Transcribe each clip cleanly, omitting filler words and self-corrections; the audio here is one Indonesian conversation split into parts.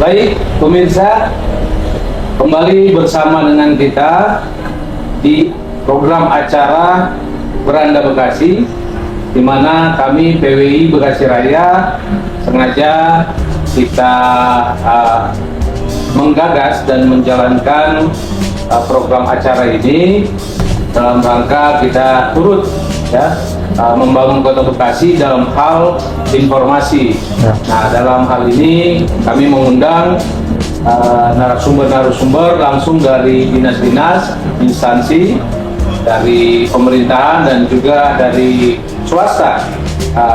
Baik, pemirsa, kembali bersama dengan kita di program acara Beranda Bekasi, di mana kami PWI Bekasi Raya sengaja kita menggagas dan menjalankan program acara ini dalam rangka kita turut membangun Kota Bekasi dalam hal informasi. Nah, dalam hal ini kami mengundang narasumber-narasumber langsung dari dinas-dinas, instansi, dari pemerintahan dan juga dari swasta.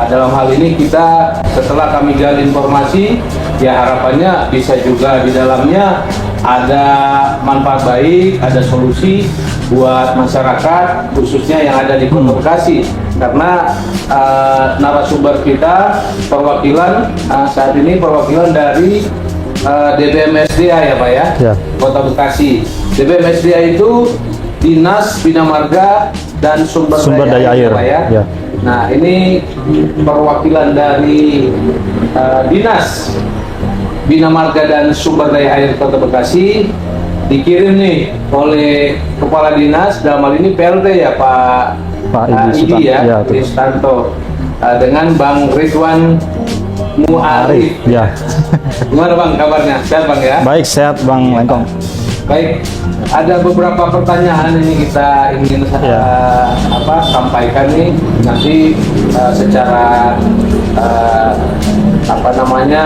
Dalam hal ini kita setelah kami gali informasi, ya harapannya bisa juga di dalamnya ada manfaat baik, ada solusi buat masyarakat khususnya yang ada di Kota Bekasi. Karena narasumber kita perwakilan saat ini perwakilan dari DBMSDA ya Pak ya, Kota Bekasi. DBMSDA itu Dinas Bina Marga dan Sumber Daya Air, Pak ya. Nah, ini perwakilan dari Dinas Bina Marga dan Sumber Daya Air Kota Bekasi dikirim nih oleh Kepala Dinas, dalam hal ini PLT ya Pak Idi ya, Kristanto, dengan Bang Ridwan Muarif. Ya. Gimana Bang kabarnya? Sehat Bang ya? Baik, sehat Bang Lengkong. Baik, ada beberapa pertanyaan ini kita ingin sampaikan nih nanti secara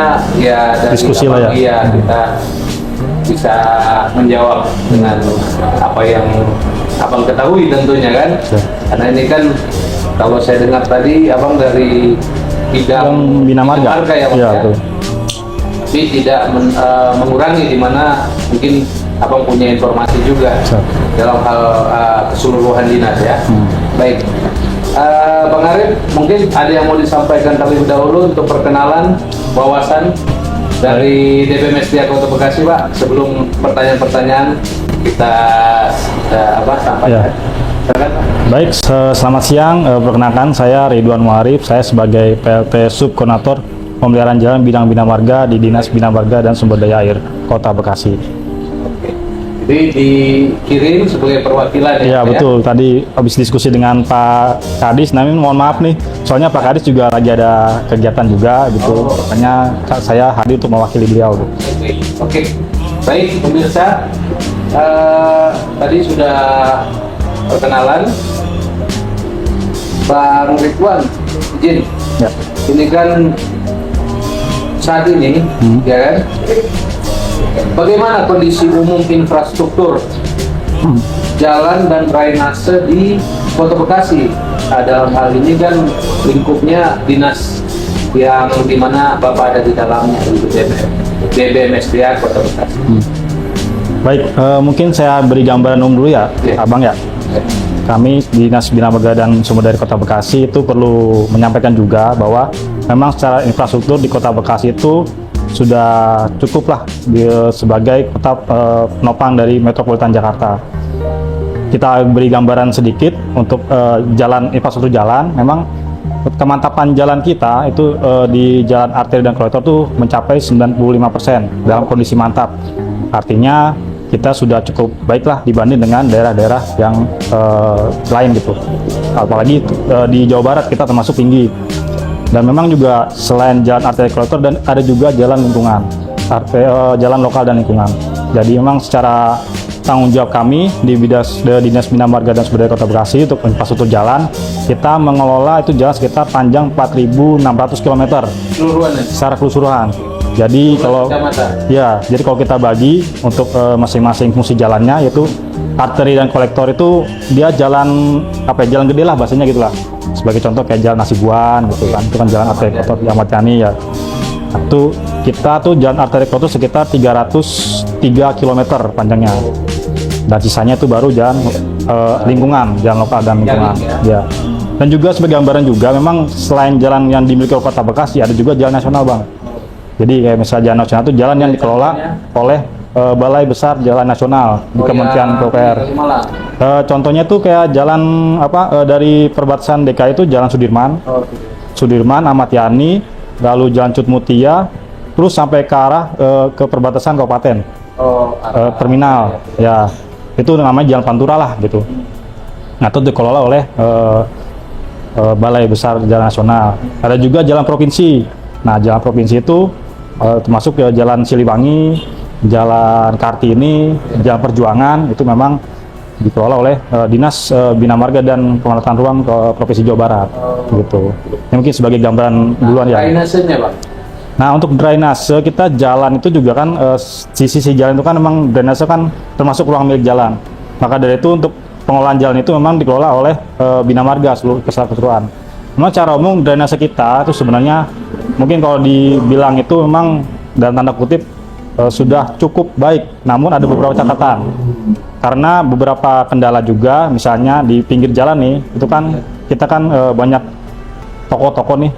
dari diskusi lah ya. Kita bisa menjawab dengan apa yang Abang ketahui tentunya kan. Karena ini kan kalau saya dengar tadi Abang dari bidang Bina Marga ya Bang ya. Tapi tidak mengurangi di mana mungkin Abang punya informasi juga dalam hal keseluruhan dinas ya. Baik, Bang Arif, mungkin ada yang mau disampaikan terlebih dahulu untuk perkenalan wawasan dari DBMSDA Kota Bekasi Pak, sebelum pertanyaan-pertanyaan kita sampaikan. Baik, selamat siang. Perkenalkan saya Ridwan Muarif, saya sebagai PLT Subkoordinator Pemeliharaan Jalan Bidang Bina Marga di Dinas Bina Marga dan Sumber Daya Air Kota Bekasi. Jadi dikirim sebagai perwakilan ya? Iya betul, tadi habis diskusi dengan Pak Kadis, namun mohon maaf nih, soalnya Pak Kadis juga lagi ada kegiatan juga gitu, makanya saya hadir untuk mewakili beliau. Oke. Baik pemirsa, tadi sudah perkenalan. Bang Ridwan, izin. Ya. Ini kan saat ini, ya kan? Bagaimana kondisi umum infrastruktur jalan dan drainase di Kota Bekasi? Dalam hal ini kan lingkupnya dinas yang dimana Bapak ada di dalamnya, DBMSDA Kota Bekasi. Baik, mungkin saya beri gambaran umum dulu ya, Abang ya. Kami Dinas Bina Marga dan Sumber Daya Kota Bekasi itu perlu menyampaikan juga bahwa memang secara infrastruktur di Kota Bekasi itu sudah cukup lah sebagai kota penopang dari metropolitan Jakarta. Kita beri gambaran sedikit untuk infrastruktur jalan. Memang kemantapan jalan kita itu di jalan arteri dan kolektor itu mencapai 95% dalam kondisi mantap. Artinya kita sudah cukup baiklah dibanding dengan daerah-daerah yang lain gitu. Apalagi di Jawa Barat kita termasuk tinggi. Dan memang juga selain jalan arteri kolektor dan ada juga jalan lingkungan, jalan lokal dan lingkungan. Jadi memang secara tanggung jawab kami di Dinas Bina Marga dan Sumber Daya Kota Bekasi untuk infrastruktur jalan, kita mengelola itu jalan sekitar panjang 4.600 km secara keseluruhan. Jadi kalau kita bagi untuk masing-masing fungsi jalannya, yaitu arteri dan kolektor itu dia jalan jalan gede lah bahasanya gitulah. Sebagai contoh kayak jalan Nasibuan gitu kan, itu kan jalan arteri kolektor di Ahmad Yani ya. Itu kita tuh jalan arteri kolektor sekitar 303 km panjangnya. Dan sisanya itu baru jalan lingkungan, jalan lokal dan lingkungan. Ya. Dan juga sebagai gambaran juga memang selain jalan yang dimiliki oleh Kota Bekasi ada juga jalan nasional Bang. Jadi kayak misalnya jalan nasional itu jalan yang dikelola oleh Balai Besar Jalan Nasional di Kementerian PUPR. Contohnya tuh kayak jalan dari perbatasan DKI itu Jalan Sudirman, Ahmad Yani, lalu Jalan Cut Mutia, terus sampai ke arah ke perbatasan kabupaten. Terminal, ya itu namanya Jalan Pantura lah gitu. Nah itu dikelola oleh Balai Besar Jalan Nasional. Ada juga jalan provinsi. Nah jalan provinsi itu termasuk Jalan Siliwangi, Jalan Kartini, Jalan Perjuangan, itu memang dikelola oleh Dinas Bina Marga dan Penataan Ruang Provinsi Jawa Barat, gitu. Ini mungkin sebagai gambaran duluan ya. Drainasenya, Bang? Nah untuk drainase kita jalan itu juga kan sisi jalan itu kan memang drainase kan termasuk ruang milik jalan. Maka dari itu untuk pengelolaan jalan itu memang dikelola oleh Bina Marga keseluruhan. Memang cara umum drainase kita itu sebenarnya mungkin kalau dibilang itu memang dalam tanda kutip sudah cukup baik. Namun ada beberapa catatan. Karena beberapa kendala juga, misalnya di pinggir jalan nih, itu kan kita kan banyak toko-toko nih.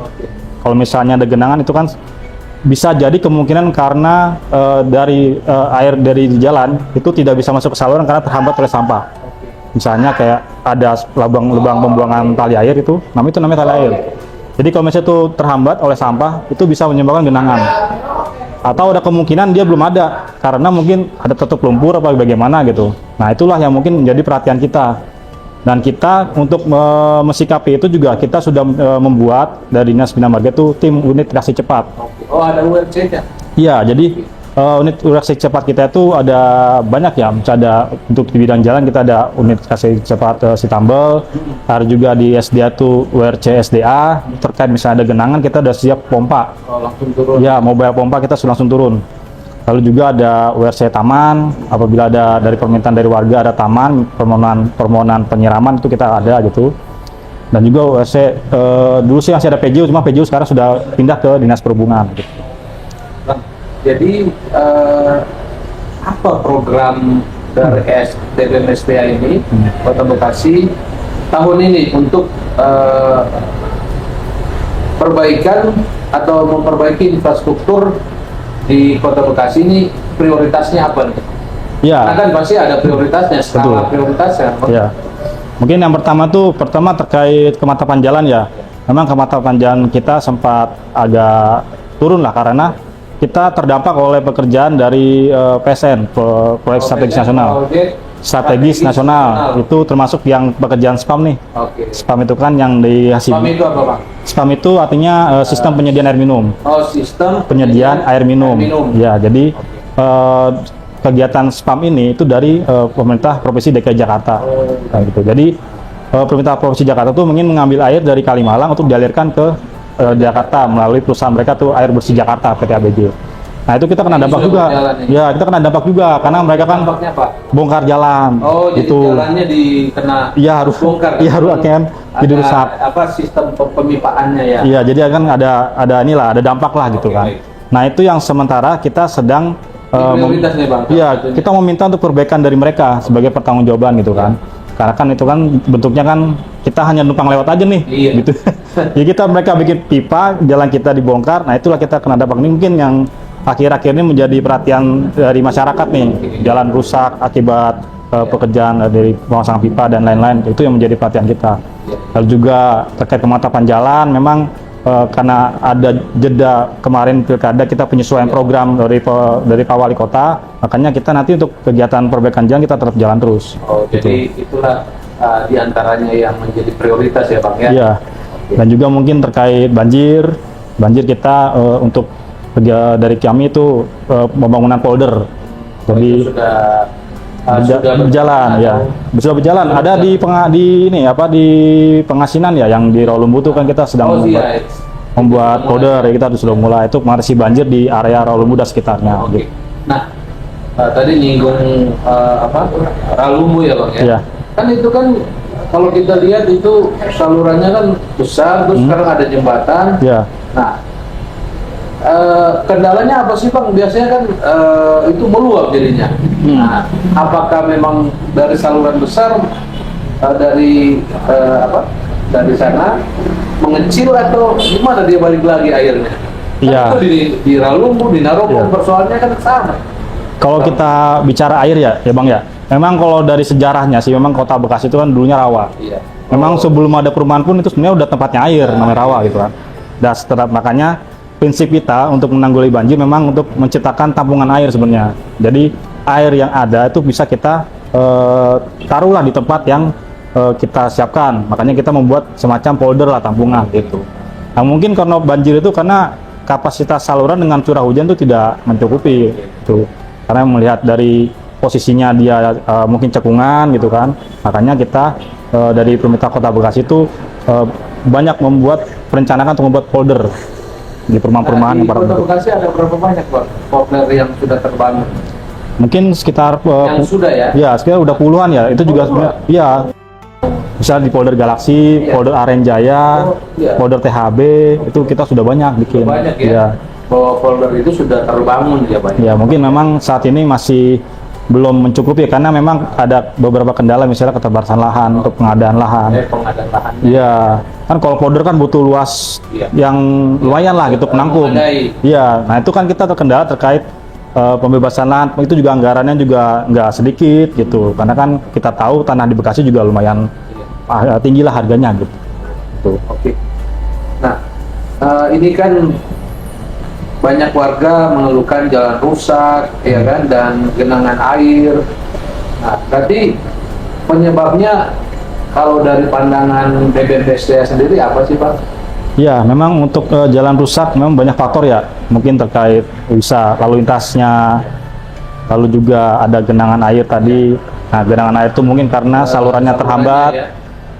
Kalau misalnya ada genangan itu kan bisa jadi kemungkinan karena dari air dari jalan itu tidak bisa masuk ke saluran karena terhambat oleh sampah. Misalnya kayak ada lubang pembuangan tali air itu namanya tali air. Jadi kalau misalnya itu terhambat oleh sampah itu bisa menyebabkan genangan. Atau ada kemungkinan dia belum ada karena mungkin ada tertutup lumpur atau bagaimana gitu. Nah itulah yang mungkin menjadi perhatian kita. Dan kita untuk mensikapi itu juga kita sudah membuat dari Dinas Bina Marga itu tim unit reaksi cepat. Oh ada URC-nya? Iya, jadi unit reaksi cepat kita itu ada banyak ya. Ada untuk di bidang jalan kita ada unit reaksi cepat Sitambel, ada juga di SDA itu URC SDA. Terkait misalnya ada genangan kita udah siap pompa. Oh langsung turun? Ya, mobile pompa kita sudah langsung turun. Lalu juga ada URC taman, apabila ada dari permintaan dari warga ada taman, permohonan penyiraman itu kita ada gitu. Dan juga URC dulu sih masih ada PJU, cuma PJU sekarang sudah pindah ke Dinas Perhubungan gitu. Jadi apa program dari TBM SPA ini, Kota Bekasi tahun ini untuk perbaikan atau memperbaiki infrastruktur di Kota Bekasi ini prioritasnya apa nih? Ya. Karena kan pasti ada prioritasnya, skala prioritasnya. Ya. Mungkin yang pertama terkait kematangan jalan ya. Memang kematangan jalan kita sempat agak turun lah karena kita terdampak oleh pekerjaan dari PSN, Proyek Strategis Nasional. Strategis Nasional itu termasuk yang pekerjaan SPAM nih. SPAM itu kan yang dihasil. SPAM itu apa, Pak? SPAM itu artinya sistem penyediaan air minum. Oh, sistem penyediaan air minum. Ya, jadi kegiatan SPAM ini itu dari pemerintah Provinsi DKI Jakarta. Nah, gitu. Jadi pemerintah Provinsi Jakarta tuh ingin mengambil air dari Kalimalang untuk dialirkan ke Jakarta melalui perusahaan mereka tuh Air Bersih Jakarta PT ABJ. Nah itu kita kena dampak juga. Ya kita kena dampak juga karena mereka kan bongkar jalan. Oh jadi itu jalannya dikena. Iya harus bongkar. Iya harus kan jadi rusak. Apa sistem pemipaannya ya? Iya jadi kan ada inilah ada dampak lah gitu kan. Nah itu yang sementara kita sedang prioritasnya Bang. Iya kita meminta untuk perbaikan dari mereka sebagai pertanggungjawaban gitu kan. Karena kan itu kan bentuknya kan kita hanya numpang lewat aja nih, gitu. Jadi mereka bikin pipa, jalan kita dibongkar. Nah itulah kita kena dampak ini mungkin yang akhir-akhir ini menjadi perhatian dari masyarakat nih, jalan rusak akibat pekerjaan dari pemasangan pipa dan lain-lain, itu yang menjadi perhatian kita. Lalu juga terkait pemantapan jalan, memang karena ada jeda kemarin pilkada kita penyesuaian program dari Pak Wali Kota, makanya kita nanti untuk kegiatan perbaikan jalan kita tetap jalan terus. Oh, gitu. Jadi itulah diantaranya yang menjadi prioritas ya Bang ya? Iya, dan juga mungkin terkait banjir kita untuk dari kami itu pembangunan polder. Jadi sudah berjalan ya, sudah berjalan. Ada di Pengasinan ya, yang di Rawalumbu itu kan kita sedang membuat polder ya, kita sudah mulai itu mengatasi banjir di area Rawalumbu dan sekitarnya. Gitu. Nah, tadi nyinggung Rawalumbu ya Bang ya? Iya. Kan itu kan kalau kita lihat itu salurannya kan besar, terus sekarang ada jembatan. Iya. Nah, kendalanya apa sih Bang? Biasanya kan itu meluap jadinya. Nah, apakah memang dari saluran besar dari sana mengecil atau gimana dia balik lagi airnya? Iya. Kan itu di Rawalumbu, di Narogong persoalannya kan sama. Kalau kita bicara air ya Bang ya. Memang kalau dari sejarahnya sih memang Kota Bekasi itu kan dulunya rawa. Iya. Memang sebelum ada perumahan pun itu sebenarnya udah tempatnya air namanya rawa gitu kan. Dan setelah makanya prinsip kita untuk menanggulangi banjir memang untuk menciptakan tampungan air sebenarnya. Jadi air yang ada itu bisa kita taruhlah di tempat yang kita siapkan. Makanya kita membuat semacam polder lah tampungan gitu. Nah, mungkin karena banjir itu karena kapasitas saluran dengan curah hujan itu tidak mencukupi gitu. Karena melihat dari posisinya dia mungkin cekungan gitu kan. Makanya kita dari pemerintah Kota Bekasi itu banyak perencanaan untuk membuat polder di perumahan-perumahan di yang para Kota Bekasi ada berapa banyak Pak polder yang sudah terbangun? mungkin sekitar Yang sudah ya? sekitar udah puluhan ya. Itu juga sebenarnya ya, misalnya di polder Galaksi, Iya. polder Aren Jaya, Iya. polder THB, itu kita sudah banyak bikin. Banyak ya? Iya. Bahwa polder itu sudah terbangun ya Pak? Ya, mungkin memang saat ini masih belum mencukupi karena memang ada beberapa kendala, misalnya keterbatasan lahan untuk pengadaan lahan. Pengadaan lahan. Iya, kan kalau polder kan butuh luas Iya. yang lumayan lah gitu, penampung. Memadai. Iya, nah itu kan kita terkendala terkait pembebasan lahan, itu juga anggarannya juga nggak sedikit gitu, karena kan kita tahu tanah di Bekasi juga lumayan tinggi lah harganya gitu. Tuh. Oke. Nah, ini kan banyak warga mengeluhkan jalan rusak, ya kan, dan genangan air. Nah, berarti penyebabnya kalau dari pandangan BBMPSDA sendiri apa sih Pak? Ya, memang untuk jalan rusak memang banyak faktor ya, mungkin terkait bisa lalu lintasnya, lalu juga ada genangan air tadi. Nah, genangan air itu mungkin karena salurannya terhambat. Ya?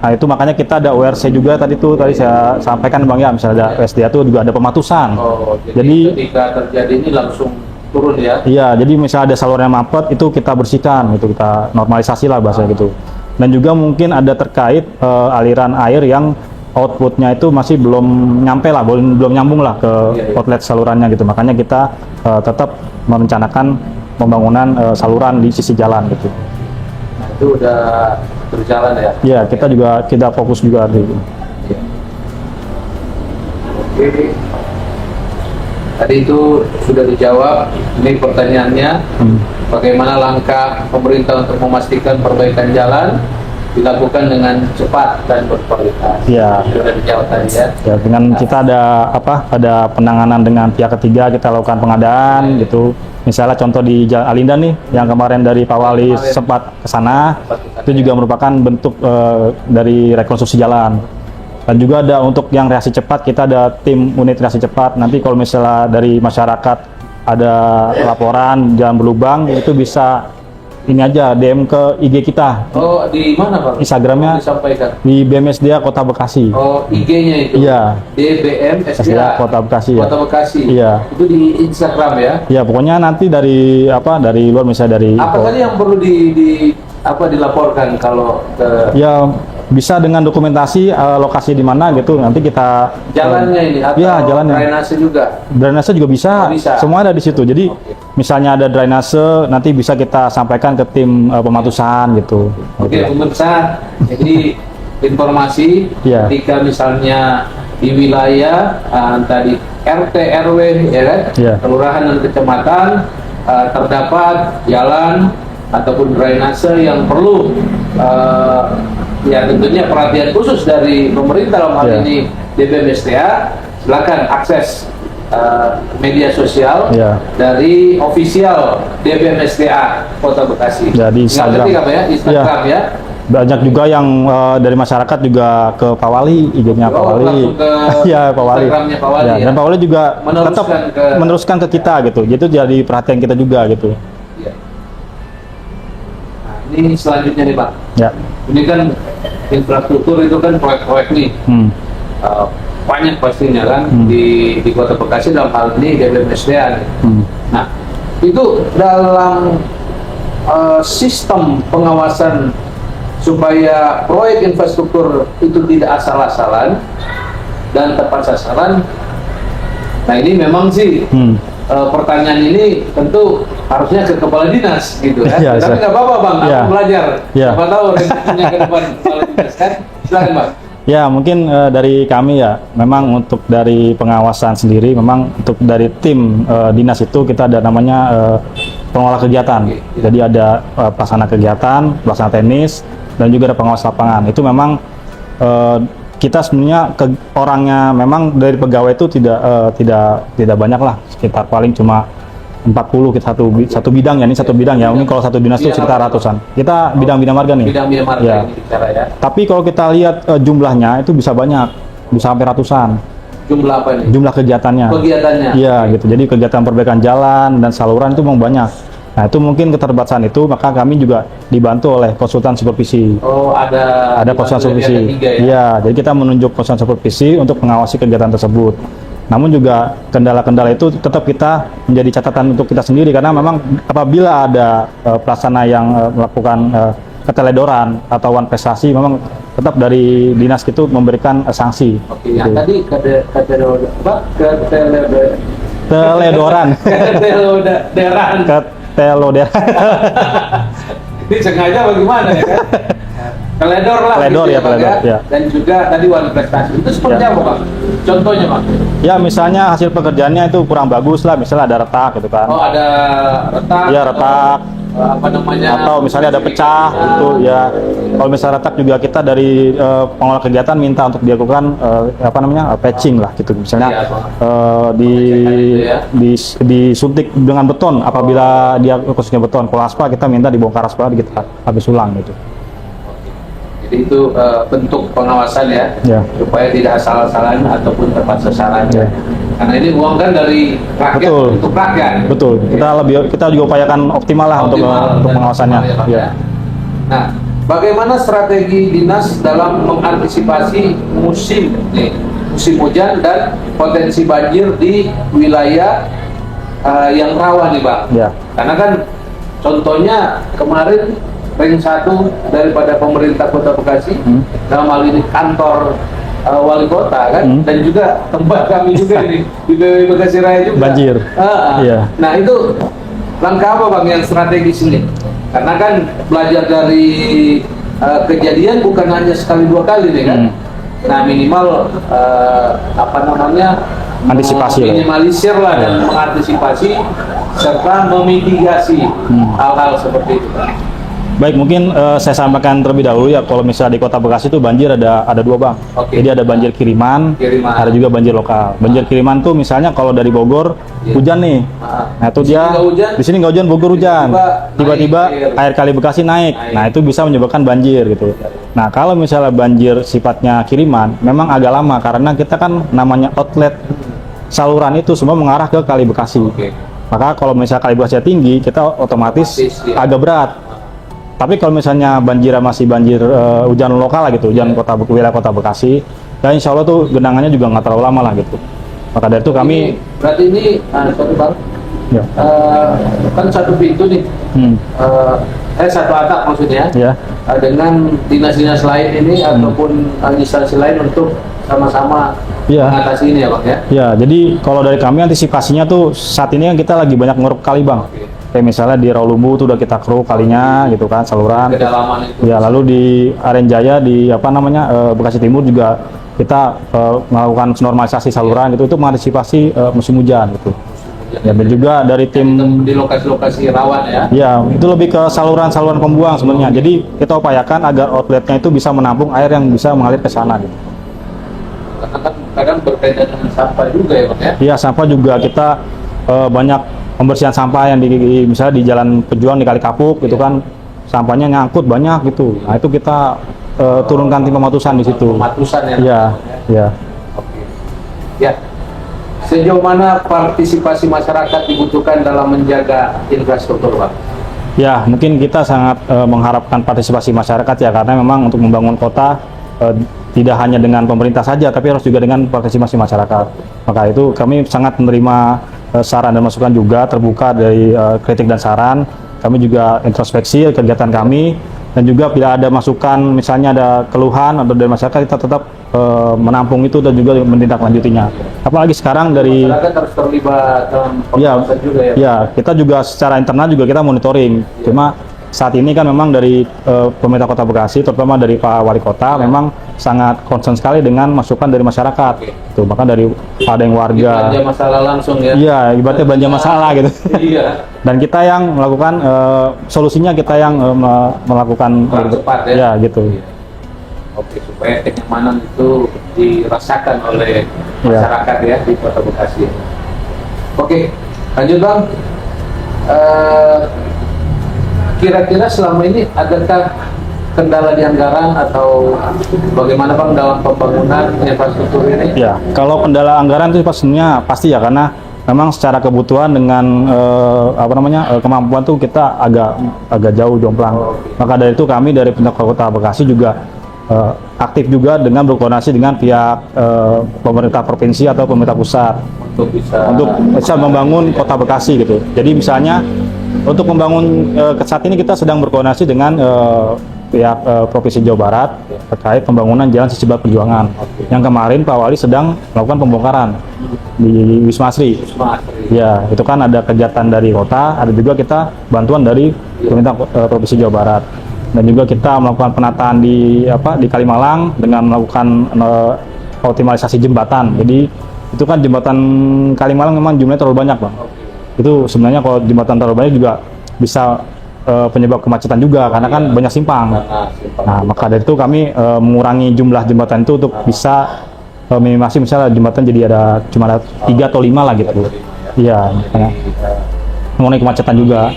Nah, itu makanya kita ada ORC juga tadi saya sampaikan Bang ya, misalnya ada SDA itu juga ada pematusan. Oh, Jadi ketika terjadi ini langsung turun ya? iya, jadi misalnya ada saluran yang mampet itu kita bersihkan, itu kita normalisasi lah bahasa gitu. Dan juga mungkin ada terkait aliran air yang outputnya itu masih belum nyampe lah, belum nyambung lah ke outlet salurannya gitu. Makanya kita tetap merencanakan pembangunan saluran di sisi jalan gitu. Nah, itu udah berjalan ya? Ya, kita fokus juga di. Oke. Tadi itu sudah dijawab. Ini pertanyaannya, bagaimana langkah pemerintah untuk memastikan perbaikan jalan dilakukan dengan cepat dan berkualitas? Ya. Sudah dijawab tadi ya. Ya, dengan kita ada penanganan dengan pihak ketiga, kita lakukan pengadaan gitu. Misalnya contoh di Jalan Alinda nih, yang kemarin dari Pak Wali sempat ke sana, itu juga merupakan bentuk dari rekonstruksi jalan. Dan juga ada untuk yang reaksi cepat, kita ada tim unit reaksi cepat. Nanti kalau misalnya dari masyarakat ada laporan jalan berlubang, itu bisa ini aja DM ke IG kita. Oh, di mana Pak? Instagramnya Disampaikan. di BMSDA Kota Bekasi. Oh, IG-nya itu? Iya. DBM SDA Kota Bekasi ya. Kota Bekasi. Iya. Itu di Instagram ya? Ya, pokoknya nanti dari luar, misalnya dari Apa tadi yang perlu dilaporkan kalau ke ya bisa dengan dokumentasi lokasi di mana gitu, nanti kita jalannya ini atau ya, jalannya. drainase juga? Drainase juga bisa. Oh, bisa. Semua ada di situ. Jadi misalnya ada drainase, nanti bisa kita sampaikan ke tim pematusan gitu. Oke, pemirsa, jadi informasi Iya. ketika misalnya di wilayah tadi RT RW ya kan, Iya. kelurahan dan kecamatan terdapat jalan ataupun drainase yang perlu ya tentunya perhatian khusus dari pemerintah dalam hal Iya. ini DBMSDA, silakan akses media sosial Iya. dari official DBMSDA Kota Bekasi. Ya, di Tinggal Instagram. ketik apa ya? Instagram ya. Banyak juga yang dari masyarakat juga ke Pak Wali, IG-nya Pak Wali. Langsung ke Iya, Pak Wali. Instagramnya Pak Wali Ya, ya. dan Pak Wali juga tetap Meneruskan ke kita gitu. Itu jadi perhatian kita juga gitu. Iya. Nah, ini selanjutnya nih Pak. Ya. Ini kan infrastruktur itu kan proyek-proyek nih. Banyak pastinya kan di Kota Bekasi dalam hal ini DBMSDA nih. Nah, itu dalam sistem pengawasan supaya proyek infrastruktur itu tidak asal-asalan dan tepat sasaran. Nah, ini memang sih pertanyaan ini tentu harusnya ke kepala dinas gitu kan. Iya, Tapi nggak apa-apa Bang, Iya. aku belajar. Iya. Siapa tahu rezekinya ke depan kepala dinas kan. Silakan Bang. Ya, mungkin dari kami ya, memang untuk dari pengawasan sendiri, memang untuk dari tim dinas itu kita ada namanya pengelola kegiatan. Jadi ada pelaksana kegiatan, pelaksana teknis, dan juga ada pengawas lapangan. Itu memang kita sebenarnya orangnya memang dari pegawai itu tidak banyak lah, sekitar paling cuma 40 kita satu bidang ya, ini satu bidang ya. Mungkin kalau satu dinas itu sekitar ratusan. Kita bidang-bidang marga nih. Bidang-bidang marga Ya. ini bicara ya. Tapi kalau kita lihat jumlahnya itu bisa banyak, bisa sampai ratusan. Jumlah apa nih? Jumlah kegiatannya. Kegiatannya. Iya gitu. Jadi kegiatan perbaikan jalan dan saluran itu memang banyak. Nah itu mungkin keterbatasan itu, maka kami juga dibantu oleh konsultan supervisi. Oh, ada Konsultan supervisi. ada 3 ya. Iya, jadi kita menunjuk konsultan supervisi untuk mengawasi kegiatan tersebut. Namun juga kendala-kendala itu tetap kita menjadi catatan untuk kita sendiri, karena memang apabila ada pelaksana yang melakukan keteledoran atau wan prestasi, memang tetap dari dinas itu memberikan sanksi. Oke, yang Gitu. tadi Teledoran. keteledoran. Keteloderan. Ini sengaja bagaimana ya kan? Teledor lah Teledor gitu ya, Bang, teledor, ya. Dan juga tadi wan prestasi. Itu seperti Ya. apa Bang? Contohnya Bang? Ya misalnya hasil pekerjaannya itu kurang bagus lah, misalnya ada retak gitu kan. Oh, ada retak. Iya, retak. Apa namanya? Atau misalnya ada pecah gitu ya. Kalau misalnya retak juga kita dari pengelola kegiatan minta untuk dilakukan patching lah gitu. Misalnya Iya, disuntik dengan beton apabila dia khususnya beton. Kalau aspal kita minta dibongkar aspal, kita habis ulang gitu. Jadi itu bentuk pengawasan ya, Ya. supaya tidak asal-asalan ataupun tepat sasaran. Ya. Karena ini uang kan dari rakyat Betul. untuk rakyat. Betul. Kita juga upayakan optimal lah untuk Optimal dan pengawasannya. optimal ya, Bang, Ya. ya. Nah, bagaimana strategi dinas dalam mengantisipasi musim hujan dan potensi banjir di wilayah yang rawan nih Bang? Ya. Karena kan contohnya kemarin ring 1 daripada pemerintah Kota Bekasi, dalam hal ini kantor wali kota kan, dan juga tempat kami juga ini di Bekasi Raya juga Banjir. Iya. Nah itu langkah apa Bang yang strategis ini? Karena kan belajar dari kejadian bukan hanya sekali 2 kali nih kan. Nah minimal Antisipasi lah. minimalisir lah dan mengantisipasi serta memitigasi hal-hal seperti itu. Baik, mungkin saya sampaikan terlebih dahulu ya, kalau misalnya di Kota Bekasi itu banjir ada 2 Bang. Oke. Jadi ada banjir kiriman, Kiriman. ada juga banjir lokal. Banjir kiriman tuh misalnya kalau dari Bogor hujan nih. Nah itu Di sini dia nggak hujan? di sini nggak hujan, Bogor hujan. Tiba-tiba naik air kali Bekasi naik. Nah itu bisa menyebabkan banjir gitu. Nah kalau misalnya banjir sifatnya kiriman, memang agak lama karena kita kan namanya outlet saluran itu semua mengarah ke Kali Bekasi. Oke. Maka kalau misalnya Kali Bekasi tinggi, kita otomatis Iya. agak berat. Tapi kalau misalnya banjir masih banjir hujan lokal lah gitu, hujan wilayah Kota Bekasi, ya insya Allah tuh genangannya juga nggak terlalu lama lah gitu. Maka dari itu kami Berarti ini sorry Bang, ya, kan satu pintu nih, satu atap maksudnya, ya, dengan dinas-dinas lain ini ataupun instansi lain untuk sama-sama Iya. mengatasi ini ya Bang ya. ya. Jadi kalau dari kami antisipasinya tuh saat ini kan kita lagi banyak ngeruk kali Bang. Kayak misalnya di Rawalumbu tuh udah kita keruk kalinya gitu kan, saluran. Kedalaman itu. Ya lalu di Arenjaya di Bekasi Timur juga kita melakukan normalisasi saluran gitu, itu mengantisipasi musim hujan gitu. Ya, dan juga dari tim Di lokasi-lokasi rawan ya. ya itu lebih ke saluran-saluran pembuang sebenarnya. Jadi kita upayakan agar outletnya itu bisa menampung air yang bisa mengalir ke sana gitu. Karena kan kadang berkaitan dengan sampah juga ya Bang ya. Iya, sampah juga kita banyak pembersihan sampah yang misalnya di Jalan Pejuang di Kali Kapuk gitu kan, sampahnya nyangkut banyak gitu. Nah itu kita turunkan tim pematusan di situ. Pematusan ya. Iya, iya. Oke. Ya. Sejauh mana partisipasi masyarakat dibutuhkan dalam menjaga infrastruktur Bang? Ya, mungkin kita sangat mengharapkan partisipasi masyarakat ya, karena memang untuk membangun kota tidak hanya dengan pemerintah saja, tapi harus juga dengan partisipasi masyarakat. Maka itu kami sangat menerima saran dan masukan juga, terbuka dari kritik dan saran. Kami juga introspeksi kegiatan kami, dan juga bila ada masukan, misalnya ada keluhan atau dari masyarakat, kita tetap menampung itu dan juga menindaklanjutinya. Apalagi sekarang dari Masyarakat harus terlibat dalam pengawasan juga ya. ya, kita juga secara internal juga kita monitoring. Cuma saat ini kan memang dari pemerintah Kota Bekasi, terutama dari Pak Wali Kota, memang sangat concern sekali dengan masukan dari masyarakat. Tuh, maka dari ada yang warga. Belanja masalah langsung ya. Iya, ibaratnya belanja masalah gitu. Iya. Dan kita yang melakukan solusinya, kita yang melakukan Cepat ya ya. gitu. Oke, supaya kenyamanan itu dirasakan oleh masyarakat ya di Kota Bekasi. Oke, lanjut Bang. Kira-kira selama ini adakah kendala di anggaran atau bagaimana Bang dalam pembangunan infrastruktur ini? Ya, kalau kendala anggaran itu pastinya pasti ya, karena memang secara kebutuhan dengan kemampuan tuh kita agak jauh jomplang. Maka dari itu kami dari pemerintah Kota Bekasi juga aktif juga dengan berkoordinasi dengan pihak pemerintah provinsi atau pemerintah pusat untuk bisa membangun Kota Bekasi gitu. Jadi misalnya untuk membangun saat ini kita sedang berkoordinasi dengan pihak Provinsi Jawa Barat terkait pembangunan Jalan Sisibar Perjuangan. Yang kemarin Pak Wali sedang melakukan pembongkaran di Wisma Asri. Ya, itu kan ada kegiatan dari kota, ada juga kita bantuan dari pemerintah Provinsi Jawa Barat. Dan juga kita melakukan penataan di Kalimalang dengan melakukan optimalisasi jembatan. Jadi itu kan jembatan Kalimalang memang jumlahnya terlalu banyak, Bang. Itu sebenarnya kalau jembatan terlalu banyak juga bisa penyebab kemacetan juga karena kan banyak simpang. Nah, maka dari itu kami mengurangi jumlah jembatan itu untuk bisa minimasi, misalnya jembatan jadi cuma ada 3 atau 5 lah gitu. Iya, mengenai kemacetan juga.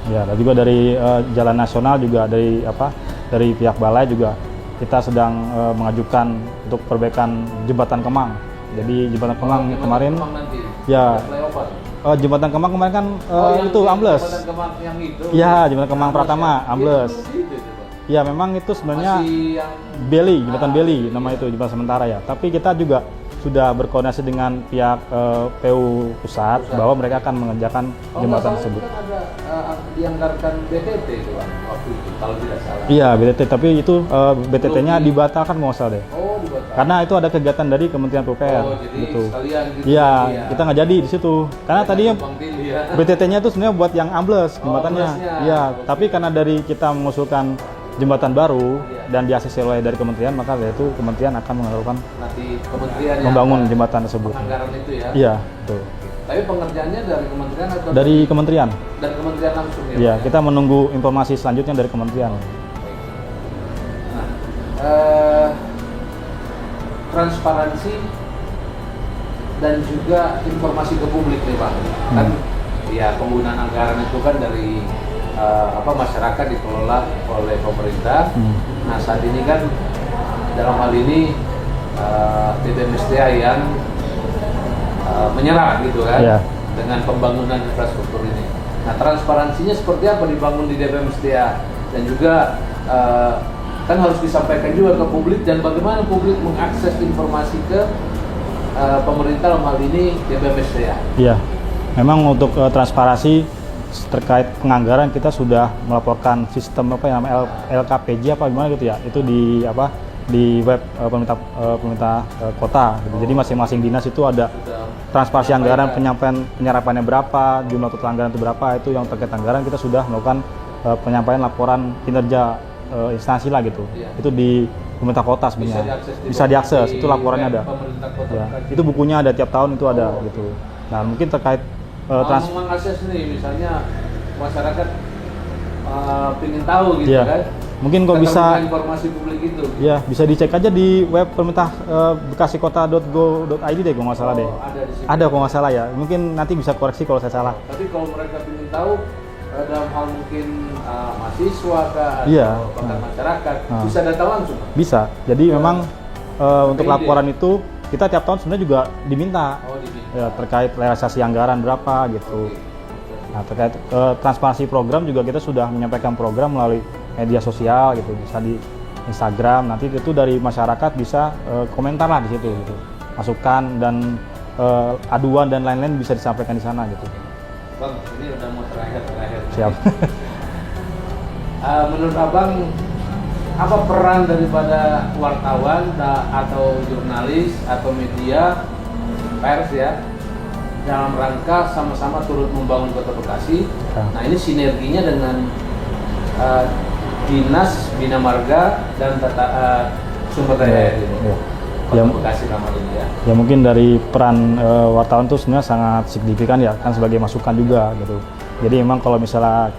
Ya, dan juga dari jalan nasional juga dari pihak balai juga kita sedang mengajukan untuk perbaikan jembatan Kemang. Jadi jembatan Kemang kemarin ya jembatan Kemang kemarin kan itu ambles. Iya, jembatan Kemang Pratama ambles. Ya, memang itu sebenarnya jembatan Beli nama itu, jembatan sementara ya. Tapi kita juga sudah berkoordinasi dengan pihak PU pusat bahwa mereka akan mengerjakan jembatan tersebut. Kan ada dianggarkan BTT itu Bang, waktu itu kalau tidak salah. Iya, BTT, tapi itu BTT-nya dibatalkan mau salah deh. Oh, dibatalkan. Karena itu ada kegiatan dari Kementerian PUPR. Oh, jadi gitu. sekalian gitu. Iya, kita nggak jadi di situ. Karena tadinya Ya. BTT-nya itu sebenarnya buat yang ambles jembatannya. Iya, tapi karena dari kita mengusulkan jembatan baru dan di-ACC oleh dari kementerian, maka dari itu kementerian akan melakukan nanti kementerian membangun jembatan tersebut. Anggaran itu ya. Iya, betul. Tapi pengerjaannya dari kementerian atau Dari kementerian. dari kementerian langsung ya? Iya, kita menunggu informasi selanjutnya dari kementerian. Nah, transparansi dan juga informasi ke publik nih Bang. Kan ya penggunaan anggaran itu kan dari masyarakat dikelola oleh pemerintah. Nah, saat ini kan dalam hal ini TBMSDA yang menyerah gitu kan dengan pembangunan infrastruktur ini. Nah, transparansinya seperti apa dibangun di DPMSDA dan juga kan harus disampaikan juga ke publik, dan bagaimana publik mengakses informasi ke pemerintah dalam hal ini DPMSDA. Iya, memang untuk transparansi terkait penganggaran kita sudah melaporkan sistem LKPJ gimana gitu ya, itu di web pemerintah kota gitu. Jadi masing-masing dinas itu ada transparansi anggaran, penyerapannya berapa, jumlah total anggaran itu berapa, itu yang terkait anggaran kita sudah melakukan penyampaian laporan kinerja instansi lah gitu. Itu di pemerintah kota sebenarnya bisa diakses, itu laporannya ada ya, itu bukunya ada tiap tahun, itu ada gitu. Nah, mungkin terkait mengakses nih, misalnya masyarakat ingin tahu gitu kan, mungkin kok bisa informasi publik itu ya, bisa dicek aja di web pemerintah bekasikota.go.id deh kalau nggak salah deh. Ada kalau nggak salah ya, mungkin nanti bisa koreksi kalau saya salah. Tapi kalau mereka ingin tahu dalam hal mungkin mahasiswa atau masyarakat bisa datang langsung? Bisa, jadi memang untuk laporan itu kita tiap tahun sebenarnya juga diminta ya, terkait realisasi anggaran berapa gitu. Nah, terkait transparansi program juga kita sudah menyampaikan program melalui media sosial gitu, bisa di Instagram, nanti itu dari masyarakat bisa komentar lah di situ gitu, masukan dan aduan dan lain-lain bisa disampaikan di sana gitu. Bang, ini udah mau terakhir. Siap. Menurut Abang, apa peran daripada wartawan atau jurnalis atau media pers ya dalam rangka sama-sama turut membangun Kota Bekasi? Nah, ini sinerginya dengan Dinas Bina Marga dan Sumber Daya Kota Bekasi nama ini ya. Ya, mungkin dari peran wartawan itu sebenarnya sangat signifikan ya, kan sebagai masukan juga gitu. Jadi memang kalau misalnya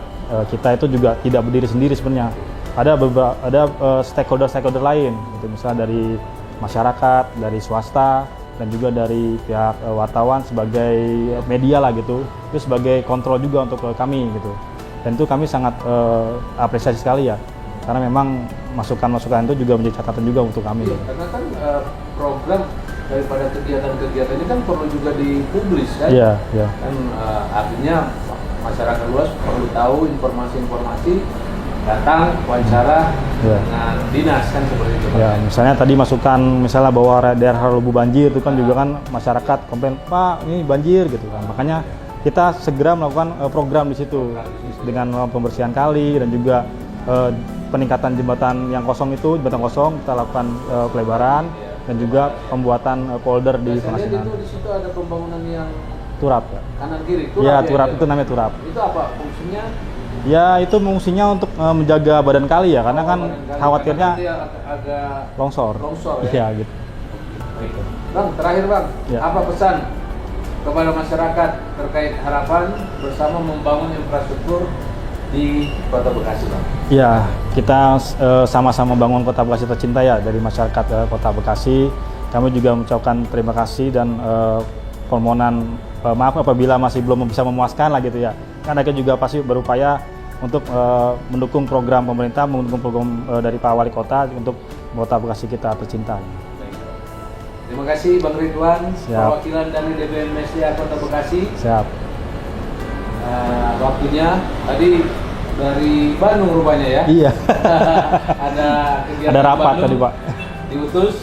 kita itu juga tidak berdiri sendiri sebenarnya. ada stakeholder lain, gitu, misalnya dari masyarakat, dari swasta, dan juga dari pihak wartawan sebagai media lah gitu, itu sebagai kontrol juga untuk kami gitu. Dan itu kami sangat apresiasi sekali ya, karena memang masukan-masukan itu juga menjadi catatan juga untuk kami. Iya, karena kan program daripada kegiatan-kegiatan ini kan perlu juga dipublis kan? Iya, iya. Kan artinya masyarakat luas perlu tahu informasi-informasi, datang wawancara dengan dinas kan seperti itu. Ya, misalnya tadi masukan misalnya bahwa daerah Lubu banjir itu kan juga kan masyarakat komplain, Pak ini banjir gitu kan. Makanya kita segera melakukan program di situ dengan pembersihan kali dan juga peningkatan jembatan yang kosong itu, jembatan kosong kita lakukan pelebaran dan juga pembuatan polder di pengasinan. Itu di situ ada pembangunan yang turap ya. Kanan kiri. Ya, turap itu namanya turap. Itu apa fungsinya? Ya, itu fungsinya untuk menjaga badan kali ya, karena kan khawatirnya agak longsor. Ya. Iya, gitu. Bang, terakhir Bang, Ya. apa pesan kepada masyarakat terkait harapan bersama membangun infrastruktur di Kota Bekasi, Bang? Ya, kita sama-sama bangun Kota Bekasi tercinta ya, dari masyarakat Kota Bekasi. Kami juga mengucapkan terima kasih dan permohonan maaf apabila masih belum bisa memuaskan lah gitu ya. Karena kita juga pasti berupaya untuk mendukung program pemerintah, mendukung program dari Pak Wali Kota untuk Kota Bekasi kita tercinta. Terima kasih Bang Ridwan, Siap. perwakilan dari DBM Mesya Kota Bekasi. Siap. Waktunya tadi dari Bandung rupanya ya. Iya. Ada kegiatan Ada rapat Bandung, tadi Pak. diutus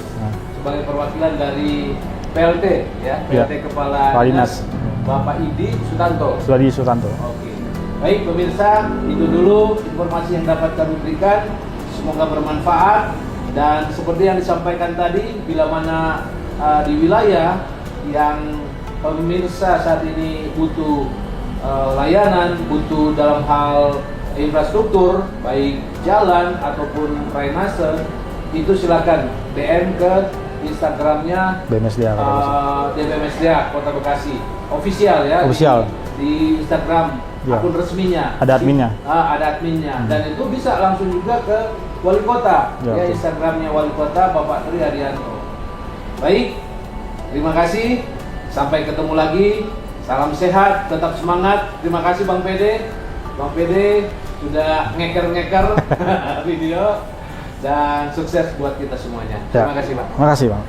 sebagai perwakilan dari PLT ya, PLT Ya. Kepala Dinas Bapak Idi Sutanto. Suadi Sutanto. Oke. Baik pemirsa, itu dulu informasi yang dapat kami berikan. Semoga bermanfaat dan seperti yang disampaikan tadi, bila mana di wilayah yang pemirsa saat ini butuh layanan, butuh dalam hal infrastruktur, baik jalan ataupun drainase, itu silakan DM ke Instagramnya BMSDA Kota Bekasi. DBMSDA Kota Bekasi official ya. Official. Di Instagram Ya. akun resminya. Ada adminnya. Ada adminnya. Dan itu bisa langsung juga ke Wali Kota. Ya, Ya, oke. Instagramnya Wali Kota Bapak Tri Haryanto. Baik, terima kasih. Sampai ketemu lagi. Salam sehat, tetap semangat. Terima kasih Bang PD. Bang PD sudah ngeker-ngeker video dan sukses buat kita semuanya. Ya. Terima kasih Bang. Terima kasih Bang.